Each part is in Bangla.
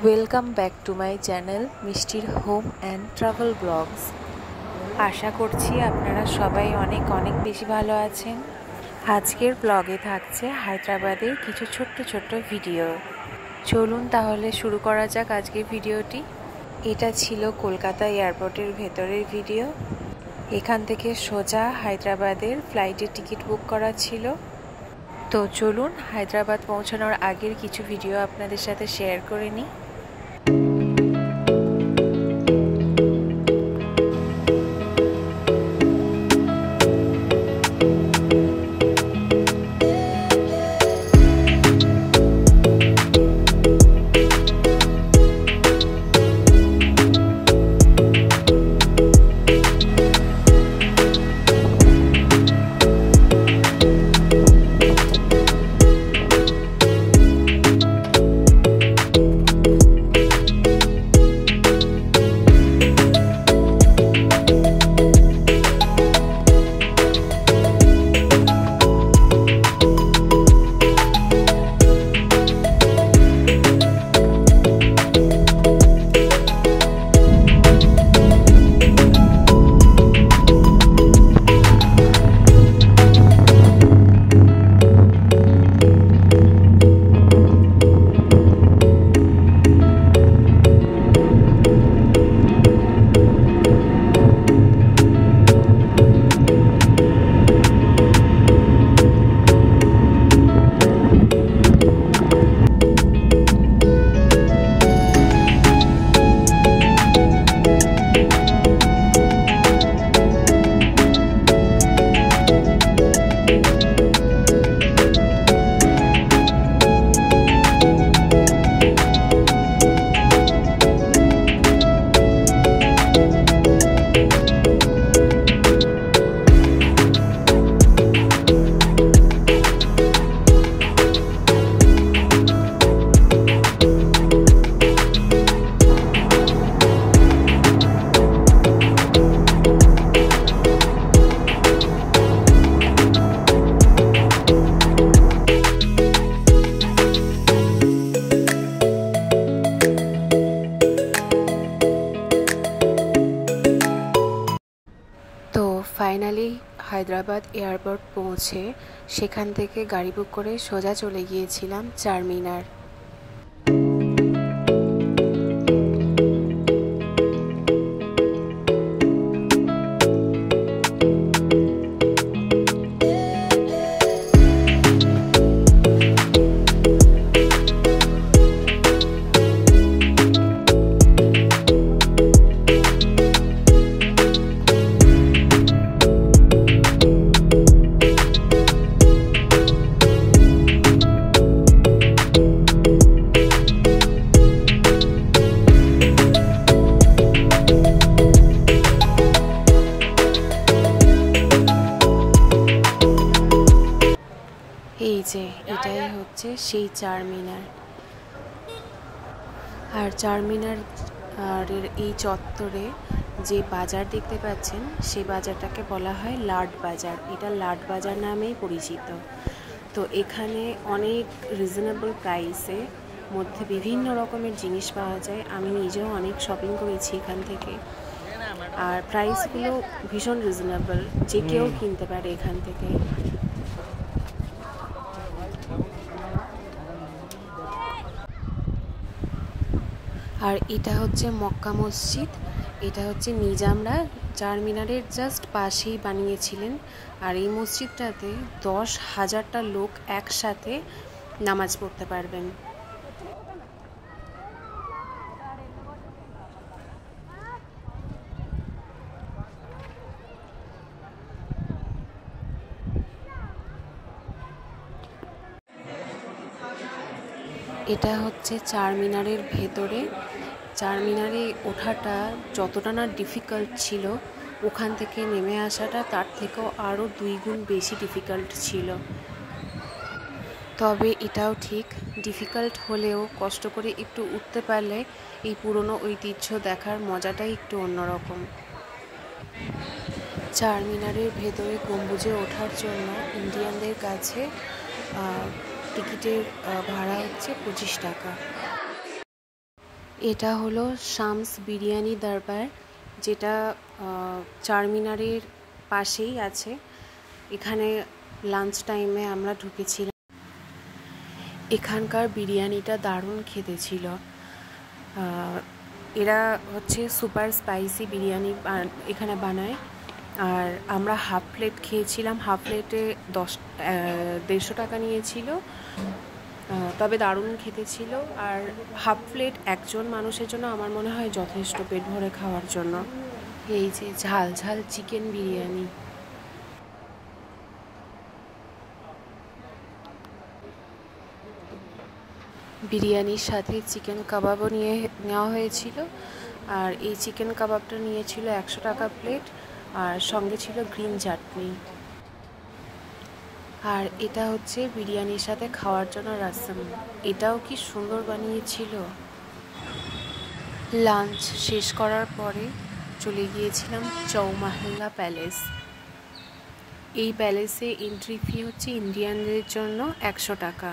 Welcome back to my channel মিষ্টির হোম অ্যান্ড ট্রাভেল ব্লগস। আশা করছি আপনারা সবাই অনেক বেশি ভালো আছেন। আজকের ব্লগে থাকছে হায়দ্রাবাদের কিছু ছোট্ট ভিডিও। চলুন তাহলে শুরু করা যাক আজকের ভিডিওটি। এটা ছিল কলকাতা এয়ারপোর্টের ভেতরের ভিডিও। এখান থেকে সোজা হায়দ্রাবাদের ফ্লাইটের টিকিট বুক করা ছিল। তো চলুন হায়দ্রাবাদ পৌঁছানোর আগের কিছু ভিডিও আপনাদের সাথে শেয়ার করে নিই। ফাইনালি হায়দ্রাবাদ এয়ারপোর্ট পৌঁছে সেখান থেকে গাড়ি বুক করে সোজা চলে গিয়েছিলাম চারমিনার। এই যে এটাই হচ্ছে সেই চারমিনার। আর চারমিনার এই চত্বরে যে বাজার দেখতে পাচ্ছেন সেই বাজারটাকে বলা হয় লাট বাজার। এটা লাট বাজার নামেই পরিচিত। তো এখানে অনেক রিজনেবল প্রাইসে মধ্যে বিভিন্ন রকমের জিনিস পাওয়া যায়। আমি নিজেও অনেক শপিং করেছি এখান থেকে। আর প্রাইসগুলো ভীষণ রিজনেবল, যে কেউ কিনতে পারে এখান থেকে। আর এটা হচ্ছে মক্কা মসজিদ। এটা হচ্ছে নিজামরা চারমিনারের জাস্ট পাশেই বানিয়েছিলেন। আর এই মসজিদটাতে 10,000টা লোক একসাথে নামাজ পড়তে পারবেন। এটা হচ্ছে চারমিনারের ভেতরে। চারমিনারে ওঠাটা যতটা না ডিফিকাল্ট ছিল, ওখান থেকে নেমে আসাটা তার থেকেও আরও 2 গুণ বেশি ডিফিকাল্ট ছিল। তবে এটাও ঠিক, ডিফিকাল্ট হলেও কষ্ট করে একটু উঠতে পারলে এই পুরনো ঐতিহ্য দেখার মজাটাই একটু অন্যরকম। চারমিনারের ভেতরে গম্বুজে ওঠার জন্য ইন্ডিয়ানদের কাছে টিকিটের ভাড়া হচ্ছে 25 টাকা। এটা হলো শামস বিরিয়ানি দরবার, যেটা চারমিনারের পাশেই আছে। এখানে লাঞ্চ টাইমে আমরা ঢুকেছিলাম। এখানকার বিরিয়ানিটা দারুণ খেতে ছিল। এরা হচ্ছে সুপার স্পাইসি বিরিয়ানি এখানে বানায়। আর আমরা হাফ প্লেট খেয়েছিলাম। হাফ প্লেটে 150 টাকা নিয়েছিল, তবে দারুণ খেতে ছিল। আর হাফ প্লেট একজন মানুষের জন্য আমার মনে হয় যথেষ্ট পেট ভরে খাওয়ার জন্য। এই যে ঝাল ঝাল চিকেন বিরিয়ানি। বিরিয়ানির সাথে চিকেন কাবাবও নেওয়া হয়েছিল। আর এই চিকেন কাবাবটা নিয়েছিল 100 টাকা প্লেট, আর সঙ্গে ছিল গ্রিন চাটনি। আর এটা হচ্ছে বিরিয়ানির সাথে খাওয়ার জন্য রাসম। এটাও কি সুন্দর বানিয়েছিল। লাঞ্চ শেষ করার পরে চলে গিয়েছিলাম চৌমাহল্লা প্যালেস। এই প্যালেসে এন্ট্রি ফি হচ্ছে ইন্ডিয়ানদের জন্য 100 টাকা।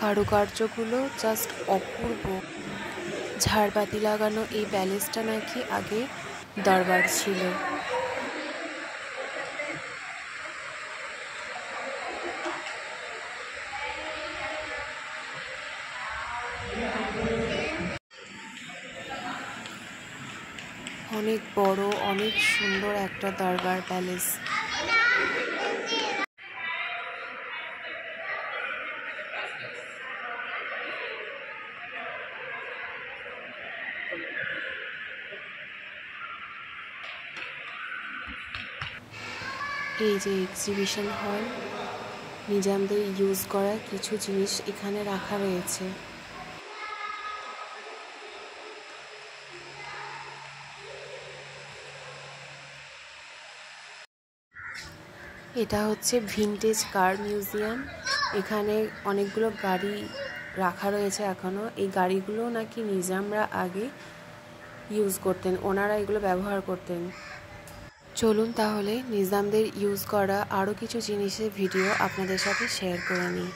কারুকার্যগুলো জাস্ট অপূর্ব। ঝাড়বাতি লাগানো এই প্যালেসটা নাকি আগে দরবার ছিল। অনেক বড়, অনেক সুন্দর একটা দরবার প্যালেস। এই যে এক্সিবিশন হল, নিজামদের ইউজ করা কিছু জিনিস এখানে রাখা রয়েছে। এটা হচ্ছে ভিনটেজ কার মিউজিয়াম। এখানে অনেকগুলো গাড়ি রাখা রয়েছে এখনো। এই গাড়িগুলো নাকি নিজামরা আগে ইউজ করতেন, ওনারা এগুলো ব্যবহার করতেন। চলুন তাহলে নিজামদের ইউজ করা আরও কিছু জিনিসের ভিডিও আপনাদের সাথে শেয়ার করে নিই।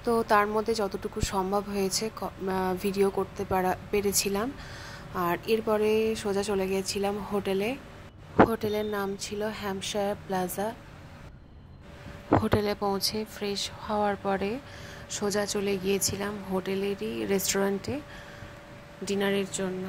তো তার মধ্যে যতটুকু সম্ভব হয়েছে ভিডিও করতে পেরেছিলাম। আর এরপরে সোজা চলে গিয়েছিলাম হোটেলে। হোটেলের নাম ছিল হ্যাম্পশায়ার প্লাজা। হোটেলে পৌঁছে ফ্রেশ হওয়ার পরে সোজা চলে গিয়েছিলাম হোটেলেরই রেস্টুরেন্টে ডিনারের জন্য।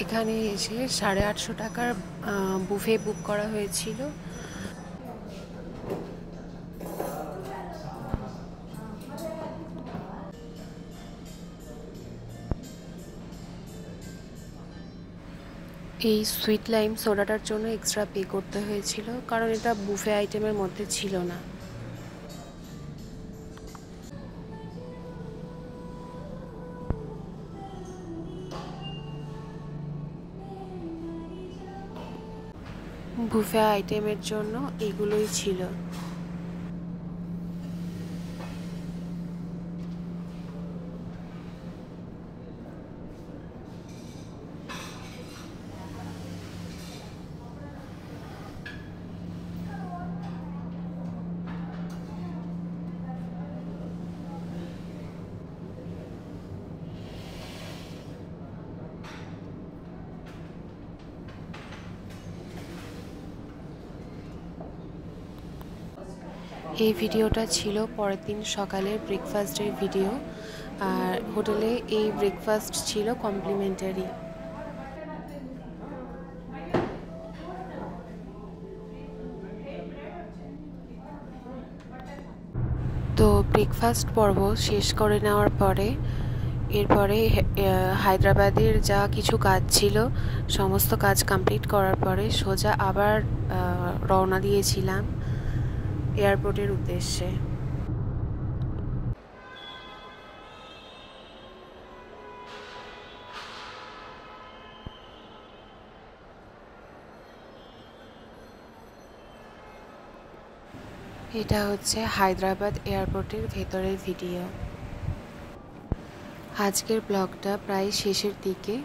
এখানে এসে 850 টাকার বুফে বুক করা হয়েছিল। এই সুইট লাইম সোডাটার জন্য এক্সট্রা পে করতে হয়েছিল, কারণ এটা বুফে আইটেমের মধ্যে ছিল না। বুফে আইটেমের জন্য এগুলোই ছিল। এই ভিডিওটা ছিল পরের দিন সকালের ব্রেকফাস্টের ভিডিও, আর হোটেলে এই ব্রেকফাস্ট ছিল কমপ্লিমেন্টারি। তো ব্রেকফাস্ট পর্ব শেষ করে নেওয়ার পরে এরপরে হায়দ্রাবাদের যা কিছু কাজ ছিল সমস্ত কাজ কমপ্লিট করার পরে সোজা আবার রওনা দিয়েছিলাম এয়ারপোর্টের উদ্দেশ্যে। এটা হচ্ছে হায়দ্রাবাদ এয়ারপোর্টের ভেতরের ভিডিও। আজকের ব্লগটা প্রায় শেষের দিকে।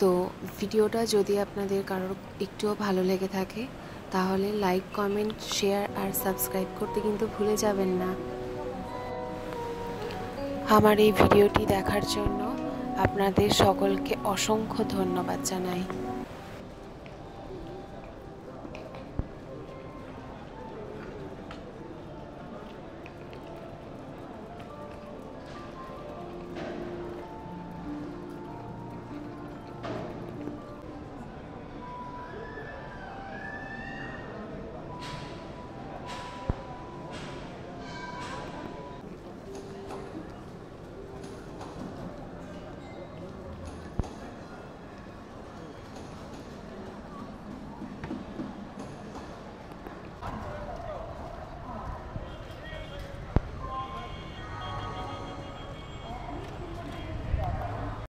তো ভিডিওটা যদি আপনাদের কারোর একটুও ভালো লেগে থাকে তাহলে লাইক, কমেন্ট, শেয়ার আর সাবস্ক্রাইব করতে কিন্তু ভুলে যাবেন না। আমার এই ভিডিওটি দেখার জন্য আপনাদের সকলকে অসংখ্য ধন্যবাদ জানাই।